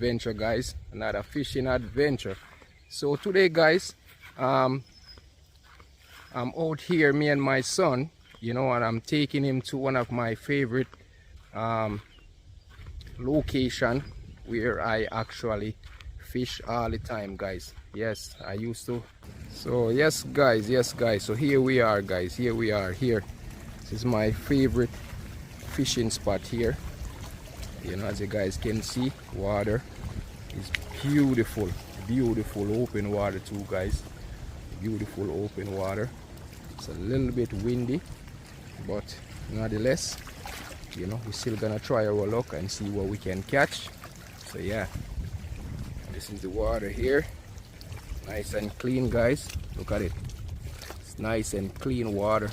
adventure, guys. Another fishing adventure. So today, guys, I'm out here, me and my son, and I'm taking him to one of my favorite location where I actually fish all the time, guys. Yes, I used to. So yes guys, so here we are, guys. Here this is my favorite fishing spot here. As you guys can see, water is beautiful open water too, guys. Beautiful open water. It's a little bit windy, but nonetheless, we're still gonna try our luck and see what we can catch. So yeah, this is the water here, nice and clean, guys. Look at it, it's nice and clean water.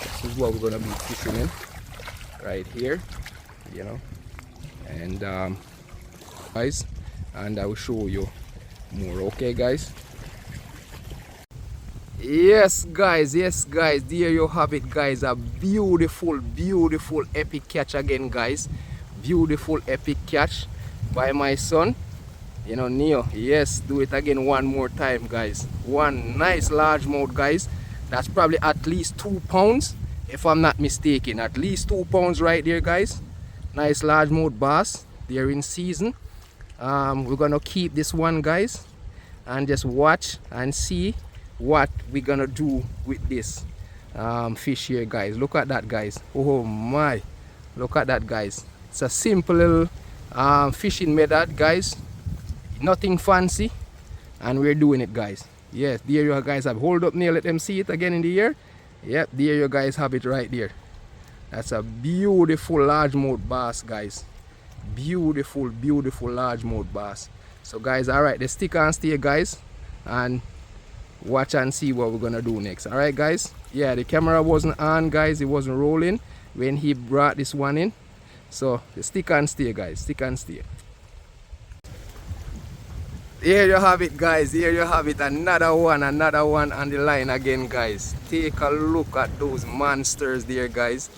This is what we're gonna be fishing in right here, and guys, and I will show you more. Okay guys, yes guys, there you have it, guys. A beautiful epic catch again, guys. Beautiful epic catch by my son, Neo. Yes, do it again one more time, guys. One nice largemouth, guys. That's probably at least 2 pounds, if I'm not mistaken. At least 2 pounds right there, guys. Nice largemouth bass. They're in season. We're gonna keep this one, guys, and just watch and see what we're gonna do with this fish here, guys. Look at that, guys. Oh my, look at that, guys. It's a simple little fishing method, guys. Nothing fancy, and we're doing it, guys. Yes, there you guys have. Hold up near, let them see it again in the air. Yep, there you guys have it right there. That's a beautiful largemouth bass, guys. Beautiful largemouth bass. So guys, all right, let's stick and stay, guys, and watch and see what we're gonna do next. All right guys, yeah, the camera wasn't on, guys. It wasn't rolling when he brought this one in. So stick and stay, guys. Stick and stay. Here you have it, guys. Here you have it. Another one on the line again, guys. Take a look at those monsters there, guys.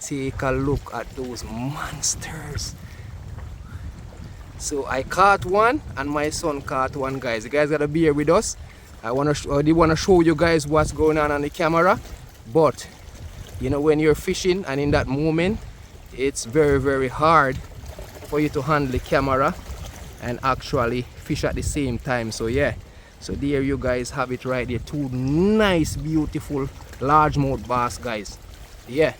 Take a look at those monsters. So I caught one and my son caught one, guys. You guys gotta be here with us. I did want to show you guys what's going on the camera, but when you're fishing and in that moment, it's very hard for you to handle the camera and actually fish at the same time. So yeah, so there you guys have it right there. Two nice beautiful largemouth bass, guys. Yeah,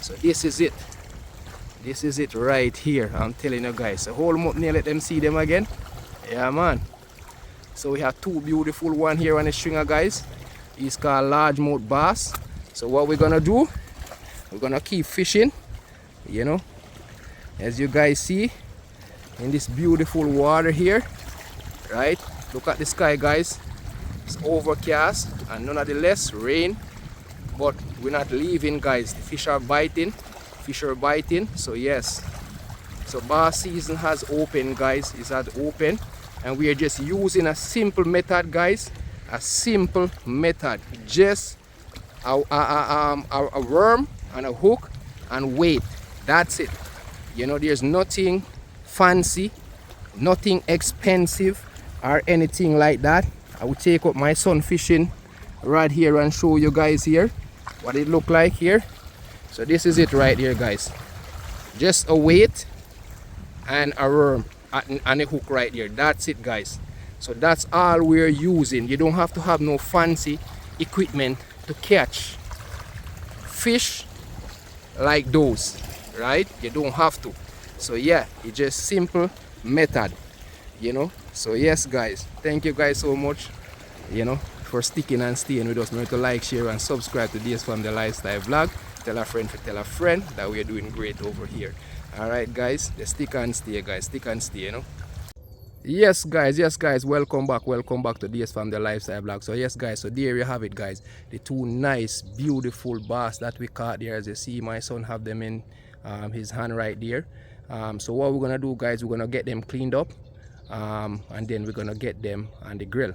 so this is it right here. I'm telling you guys. So hold them up near, let them see them again. Yeah man. So we have two beautiful one here on the stringer, guys. He's called largemouth bass. So what we're gonna do, we're gonna keep fishing, as you guys see in this beautiful water here, right? Look at the sky, guys. It's overcast and nonetheless rain, but we're not leaving, guys. The fish are biting. So yes, so bass season has opened, guys. It's had open, and we are just using a simple method, guys. A simple method, just a worm and a hook and weight. That's it. There's nothing fancy, nothing expensive or anything like that. I will take up my son fishing right here and show you guys here what it look like here. So this is it right here, guys. Just a weight and a worm and a hook right here. That's it, guys. So that's all we're using. You don't have to have no fancy equipment to catch fish like those, right? You don't have to. So yeah, it's just simple method, So yes guys, thank you guys so much, for sticking and staying with us. Remember to like, share and subscribe to this from the lifestyle vlog. Tell a friend that we're doing great over here. All right guys, let's stick and stay, guys. Stick and stay, Yes guys, welcome back to DS from the lifestyle vlog. So yes guys, so there you have it, guys. The two nice beautiful bass that we caught there. As you see, my son have them in his hand right there. So what we're gonna do, guys, we're gonna get them cleaned up, and then we're gonna get them on the grill.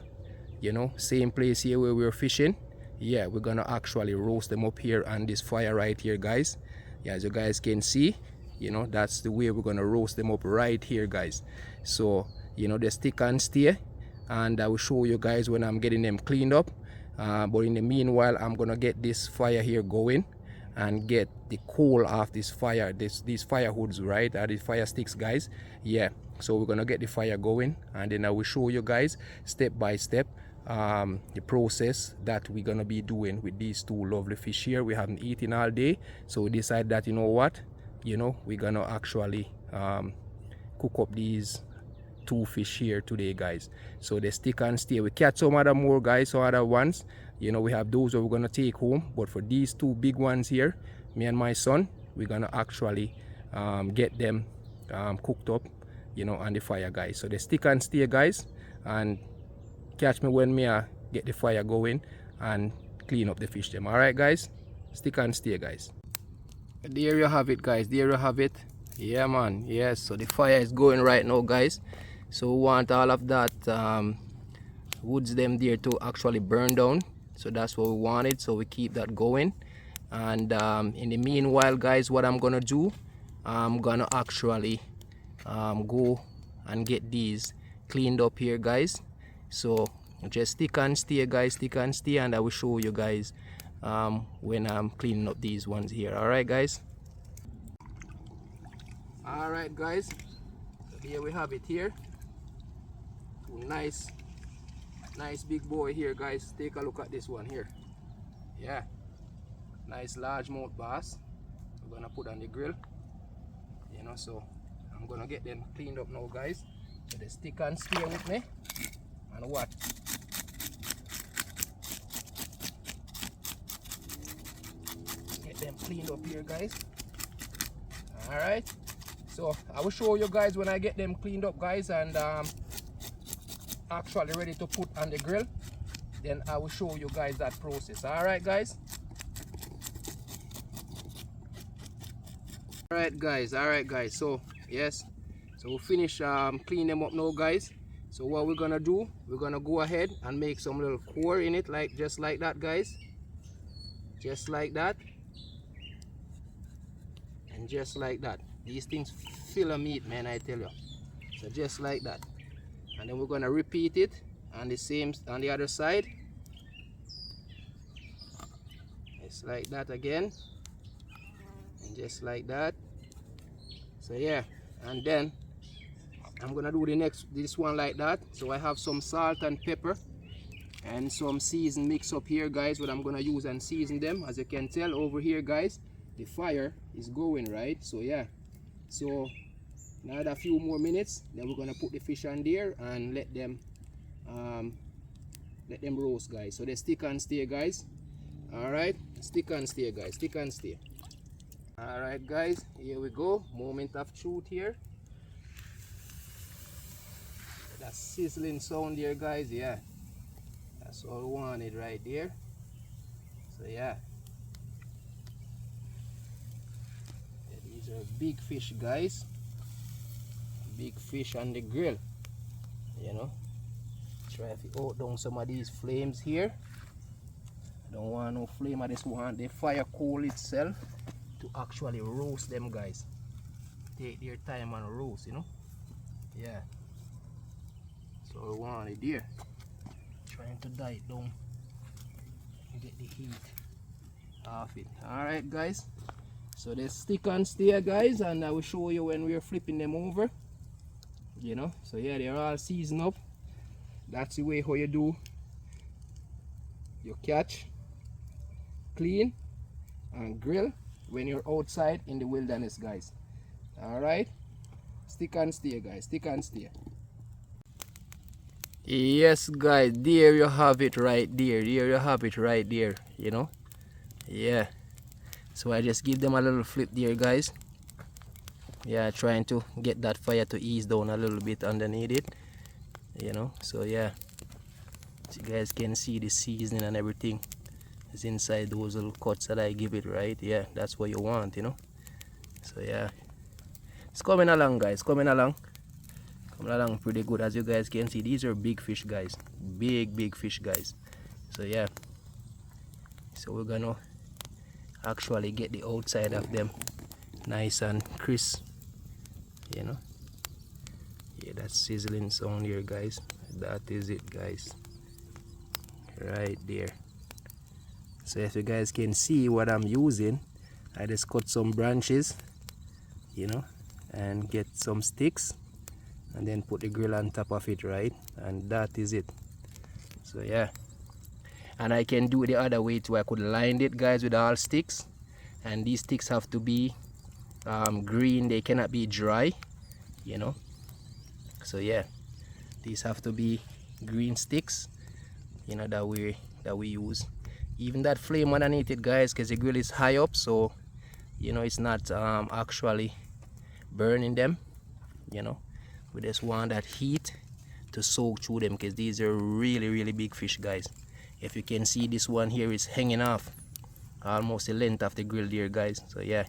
Same place here where we're fishing. Yeah, we're gonna actually roast them up here on this fire right here, guys. Yeah, as you guys can see, You know, that's the way we're gonna roast them up right here, guys. So, you know, just stick and stay, and I will show you guys when I'm getting them cleaned up. But in the meanwhile, I'm gonna get this fire here going and get the coal off this fire, these fire hoods, right? These fire sticks, guys. Yeah, so we're gonna get the fire going, and then I will show you guys step by step the process that we're gonna be doing with these two lovely fish here. We haven't eaten all day, so we decided that, you know what, you know, we're gonna actually cook up these two fish here today, guys. So they stick and stay. We catch some other more, guys, some other ones. You know, we have those that we're gonna take home, but for these two big ones here, me and my son, we're gonna actually get them cooked up, you know, on the fire, guys. So they stick and stay, guys, and catch me when me get the fire going and clean up the fish them. All right, guys, stick and stay, guys. There you have it, guys. There you have it. Yeah, man. Yes, so the fire is going right now, guys. So we want all of that woods them there to actually burn down. So that's what we wanted, so we keep that going. And in the meanwhile, guys, what I'm gonna do, I'm gonna actually go and get these cleaned up here, guys. So just stick and stay, guys, stick and stay, and I will show you guys when I'm cleaning up these ones here. All right, guys. All right, guys, so here we have it here. Nice big boy here, guys. Take a look at this one here. Yeah, nice largemouth bass. We're gonna put on the grill, you know. So I'm gonna get them cleaned up now, guys. So they stick and stay with me and what, get them cleaned up here, guys. All right, so I will show you guys when I get them cleaned up, guys, and actually ready to put on the grill. Then I will show you guys that process. All right, guys. All right, guys. So yes, so we'll finish clean them up now, guys. So what we're gonna do, we're gonna go ahead and make some little core in it, like just like that, guys. Just like that, and just like that. These things fill a meat, man, I tell you. So just like that, and then we're gonna repeat it on the same on the other side. Just like that again, and just like that. So yeah, and then I'm gonna do this one like that. So I have some salt and pepper and some season mix up here, guys, what I'm gonna use and season them. As you can tell over here, guys, the fire is going, right? So yeah, so another few more minutes, then we're gonna put the fish on there and let them roast, guys. So they stick and stay, guys. All right, stick and stay, guys, stick and stay. All right, guys, here we go. Moment of truth here. That sizzling sound there, guys. Yeah, that's all we wanted right there. So yeah, these are big fish, guys. Big fish on the grill, you know. Try to out down some of these flames here. Don't want no flame, I just want the fire coal itself to actually roast them, guys. Take their time and roast, you know. Yeah, so we want it there. Trying to die it down and get the heat off it. Alright, guys, so they stick and stay, guys, and I will show you when we're flipping them over, you know. So yeah, they're all seasoned up. That's the way how you do your catch, clean and grill when you're outside in the wilderness, guys. All right, stick and stay, guys, stick and stay. Yes, guys, there you have it right there. There you have it right there, you know. Yeah, so I just give them a little flip there, guys. Yeah, trying to get that fire to ease down a little bit underneath it, you know. So yeah, so you guys can see the seasoning and everything is inside those little cuts that I give it, right? Yeah, that's what you want, you know. So yeah, it's coming along, guys, coming along pretty good. As you guys can see, these are big fish, guys, big fish, guys. So yeah, so we're gonna actually get the outside of them nice and crisp, you know. Yeah, that's sizzling sound here, guys. That is it, guys, right there. So if you guys can see what I'm using, I just cut some branches, you know, and get some sticks and then put the grill on top of it, right? And that is it. So yeah, and I can do it the other way too. I could line it, guys, with all sticks, and these sticks have to be green. They cannot be dry, you know. So yeah, these have to be green sticks, you know, that we use. Even that flame underneath it, guys, because the grill is high up, so you know it's not actually burning them, you know. We just want that heat to soak through them, because these are really big fish, guys. If you can see, this one here is hanging off almost the length of the grill there, guys. So yeah,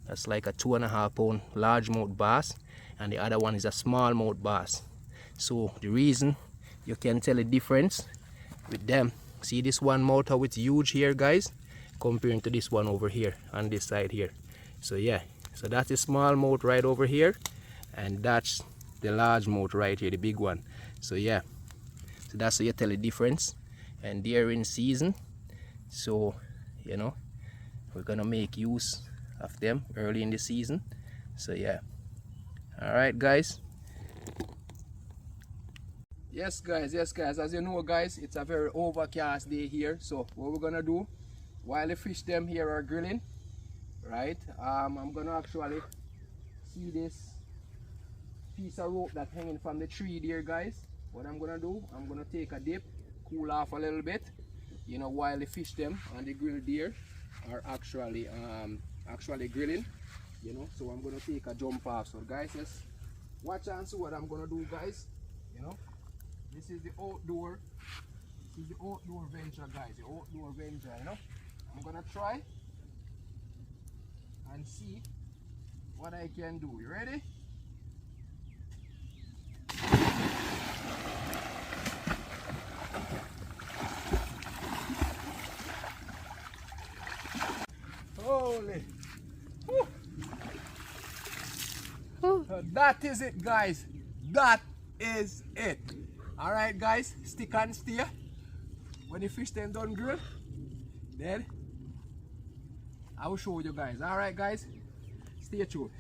that's like a 2.5 pound largemouth bass, and the other one is a smallmouth bass. So the reason you can tell the difference with them, see this one mouth how it's huge here, guys, comparing to this one over here on this side here. So yeah, so that's the smallmouth right over here, and that's the largemouth right here, the big one. So yeah, so that's how you tell the difference, and they're in season. So you know, we're gonna make use of them early in the season. So yeah, all right, guys. Yes guys, as you know, guys, it's a very overcast day here. So what we're gonna do while the fish them here are grilling, right, I'm gonna actually see this piece of rope that's hanging from the tree there, guys. What I'm gonna do, I'm gonna take a dip, cool off a little bit, you know, while the fish them on the grill there are actually grilling, you know. So I'm gonna take a jump off. So guys, just watch and see what I'm gonna do, guys. You know, this is the outdoor venture, guys, the outdoor venture, you know. I'm gonna try and see what I can do. You ready? Holy. So that is it, guys. That is it. All right, guys, stick and stay. When the fish them done grill, then I will show you guys. All right, guys, stay tuned.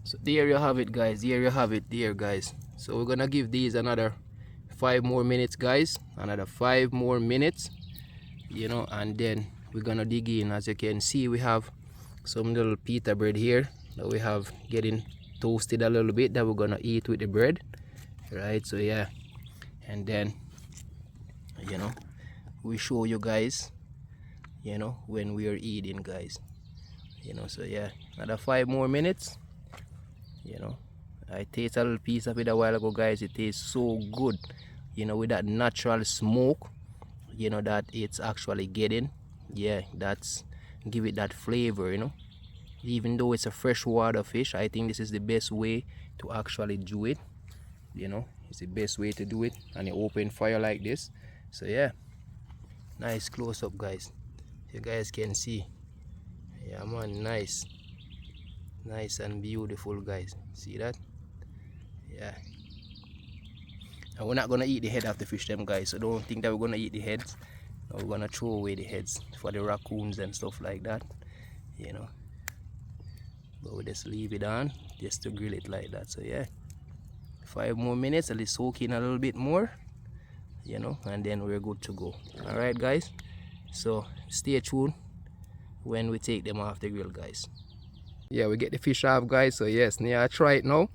So there you have it, guys. There you have it, there, guys. So we're gonna give these another 5 more minutes, guys. Another 5 more minutes, you know, and then we're gonna dig in. As you can see, we have some little pita bread here that we have getting toasted a little bit, that we're gonna eat with the bread, right? So yeah, and then, you know, we show you guys, you know, when we are eating, guys, you know. So yeah, another 5 more minutes, you know. I tasted a little piece of it a while ago, guys. It tastes so good, you know, with that natural smoke, you know, that it's actually getting. Yeah, that's give it that flavor, you know. Even though it's a freshwater fish, I think this is the best way to actually do it, you know. It's the best way to do it on an open fire like this. So yeah, nice close up, guys. You guys can see, yeah man, nice and beautiful, guys. See that? Yeah, and we're not gonna eat the head of the fish them, guys, so don't think that we're gonna eat the heads. We're gonna throw away the heads for the raccoons and stuff like that, you know. But we just leave it on just to grill it like that. So yeah, 5 more minutes, let it soak in a little bit more, you know, and then we're good to go. All right, guys, so stay tuned when we take them off the grill, guys. Yeah, we get the fish off, guys. So yes, now I try it now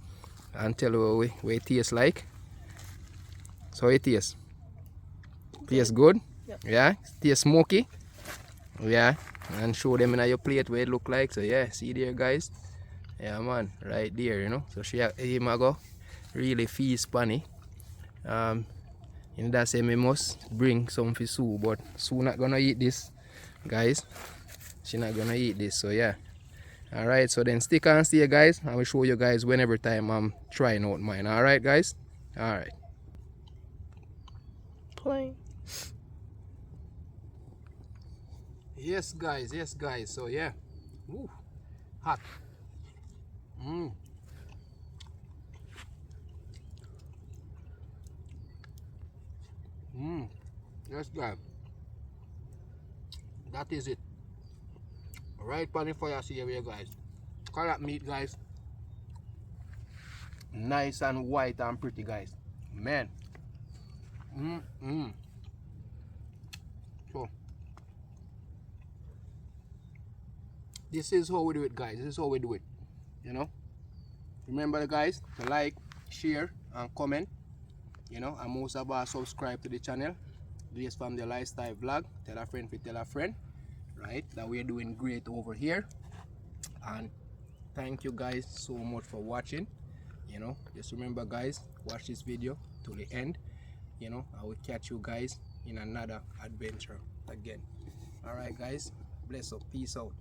and tell you what it tastes like. So it tastes. Tastes good. Yep. Yeah, tastes smoky. Yeah, and show them in your plate what it look like. So yeah, see there, guys. Yeah man, right there, you know. So him go really feast funny. You know, that say me must bring some for Sue, but Sue not gonna eat this, guys. She not gonna eat this. So yeah, all right, so then stick and stay, guys. I will show you guys whenever time I'm trying out mine. All right, guys. All right, playing. Yes guys, so yeah. Woo. Hot. Yes guys, that is it. Right on the fire here guys. Carrot meat guys, nice and white and pretty guys, man. So this is how we do it guys, this is how we do it, you know. Remember guys to like, share and comment, you know, and most of us subscribe to the channel. This from the lifestyle vlog. Tell a friend, tell a friend, right, that we're doing great over here. And thank you guys so much for watching, you know. Just remember guys, watch this video to the end, you know. I will catch you guys in another adventure again. All right guys, bless up, peace out.